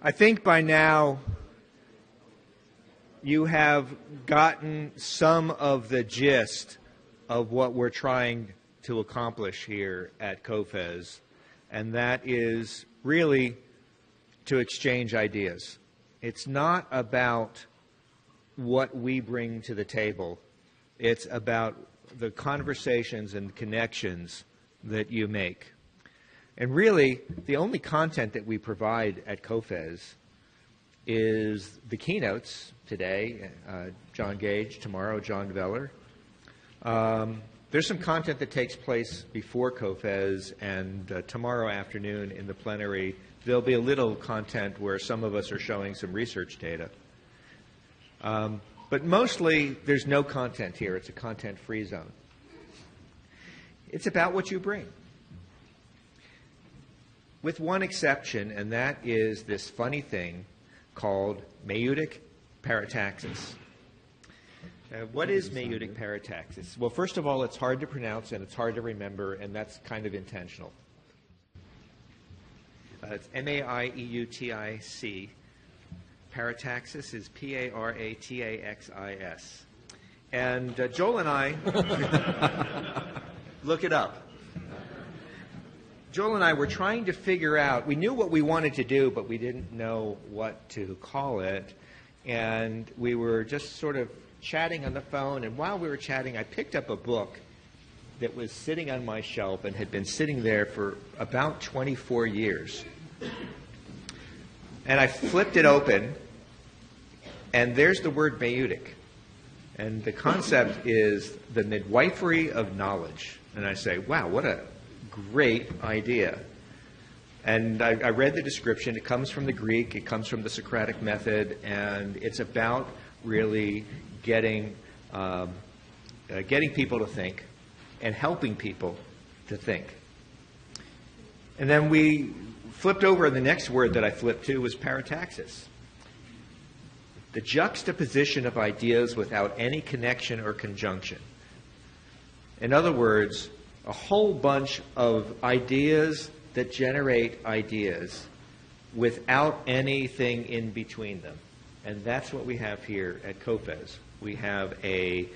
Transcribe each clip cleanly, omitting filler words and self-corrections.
I think by now you have gotten some of the gist of what we're trying to accomplish here at COFES, and that is really to exchange ideas. It's not about what we bring to the table. It's about the conversations and connections that you make. And really, the only content that we provide at COFES is the keynotes today, John Gage, tomorrow John Veller. There's some content that takes place before COFES, and tomorrow afternoon in the plenary, there'll be a little content where some of us are showing some research data. But mostly, there's no content here. It's a content-free zone. It's about what you bring. With one exception, and that is this funny thing called maieutic parataxis. What is maieutic parataxis? Well, first of all, it's hard to pronounce and it's hard to remember, and that's kind of intentional. It's M-A-I-E-U-T-I-C. Parataxis is P-A-R-A-T-A-X-I-S. And Joel and I, look it up. Joel and I were trying to figure out, we knew what we wanted to do, but we didn't know what to call it. And we were just sort of chatting on the phone, and while we were chatting, I picked up a book that was sitting on my shelf and had been sitting there for about 24 years. And I flipped it open, and there's the word maieutic. And the concept is the midwifery of knowledge. And I say, wow, what a great idea. And I read the description. It comes from the Greek. It comes from the Socratic method. And it's about really getting people to think and helping people to think. And then we flipped over, and the next word that I flipped to was parataxis. The juxtaposition of ideas without any connection or conjunction. In other words, a whole bunch of ideas that generate ideas without anything in between them. And that's what we have here at COFES. We have a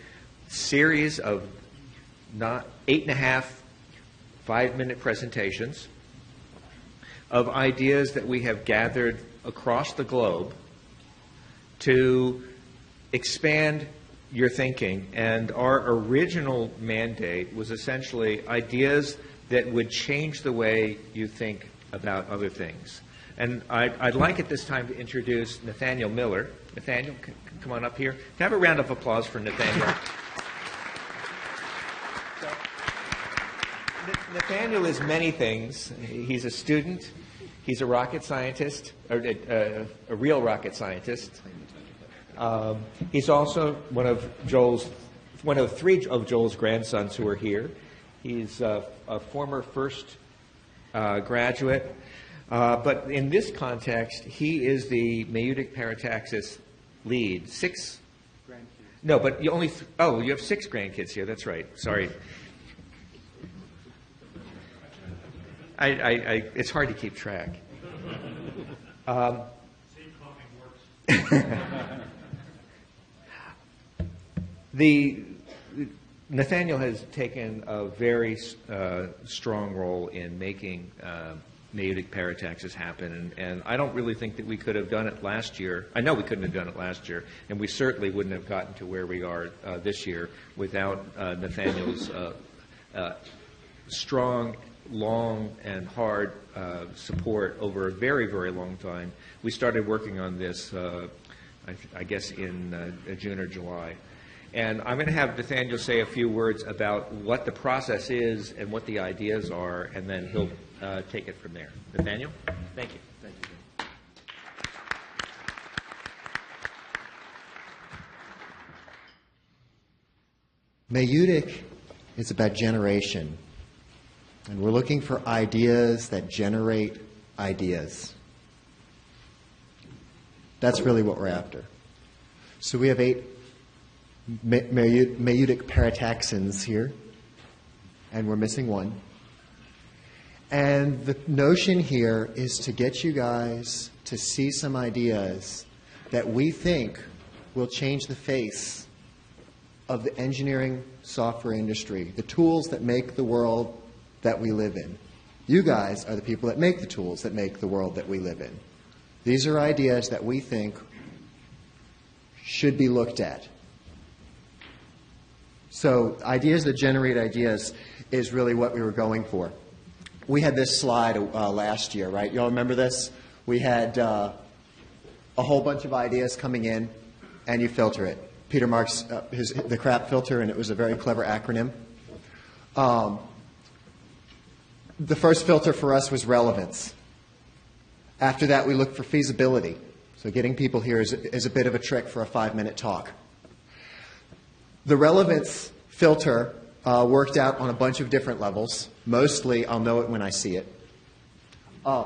series of 8.5 5-minute presentations of ideas that we have gathered across the globe to expand your thinking. And our original mandate was essentially ideas that would change the way you think about other things. And I'd like at this time to introduce Nathanael Miller. Nathanael, come on up here. Can I have a round of applause for Nathanael? Nathanael is many things. He's a student. He's a rocket scientist, or a real rocket scientist. He's also one of three of Joel's grandsons who are here. He's a former first graduate. But in this context, he is the maieutic parataxis lead. 6 grandkids. No, but you only. You have 6 grandkids here. That's right. Sorry. It's hard to keep track. Nathanael has taken a very strong role in making maieutic parataxis happen, and I don't really think that we could have done it last year. I know we couldn't have done it last year, and we certainly wouldn't have gotten to where we are this year without Nathanael's strong, long, and hard support over a very, very long time. We started working on this, I guess, in June or July. And I'm going to have Nathanael say a few words about what the process is and what the ideas are, and then he'll take it from there. Nathanael? Thank you. Thank you. Maieutic is about generation. And we're looking for ideas that generate ideas. That's really what we're after. So we have 8 maieutic parataxins here, and we're missing one. And the notion here is to get you guys to see some ideas that we think will change the face of the engineering software industry, the tools that make the world that we live in. You guys are the people that make the tools that make the world that we live in. These are ideas that we think should be looked at. So ideas that generate ideas is really what we were going for. We had this slide last year, right? You all remember this? We had a whole bunch of ideas coming in, and you filter it. Peter marks the crap filter, and it was a very clever acronym. The first filter for us was relevance. After that, we looked for feasibility. So getting people here is a bit of a trick for a 5-minute talk. The relevance filter worked out on a bunch of different levels. Mostly, I'll know it when I see it. A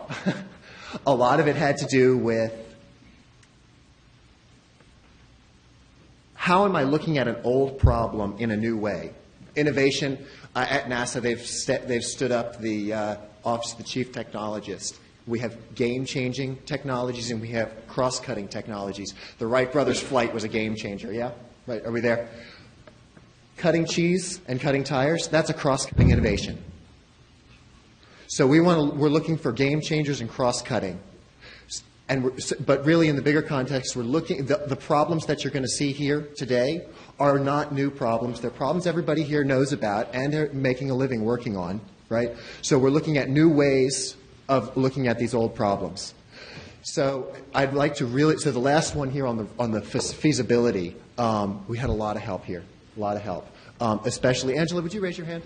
lot of it had to do with how am I looking at an old problem in a new way? Innovation. At NASA, they've stood up the Office of the Chief Technologist. We have game-changing technologies, and we have cross-cutting technologies. The Wright brothers' flight was a game changer, yeah? Right, are we there? Cutting cheese and cutting tires, that's a cross-cutting innovation. So we're looking for game changers and cross-cutting. But really, in the bigger context, we're looking, the problems that you're going to see here today are not new problems. They're problems everybody here knows about and they're making a living working on, right? So we're looking at new ways of looking at these old problems. So I'd like to really, so the last one here on the feasibility, we had a lot of help here, a lot of help. Especially, Angela, would you raise your hand?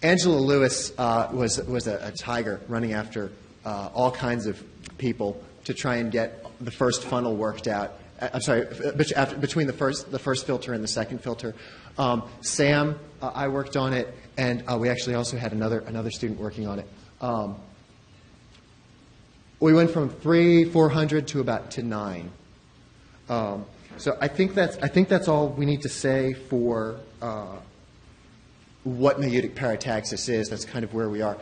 Angela Lewis was a tiger running after all kinds of people to try and get the first funnel worked out. I'm sorry, between the first filter and the second filter. Sam, I worked on it, and we actually also had another student working on it. We went from 400 to 9. So I think that's all we need to say for what Nayutic parataxis is. That's kind of where we are.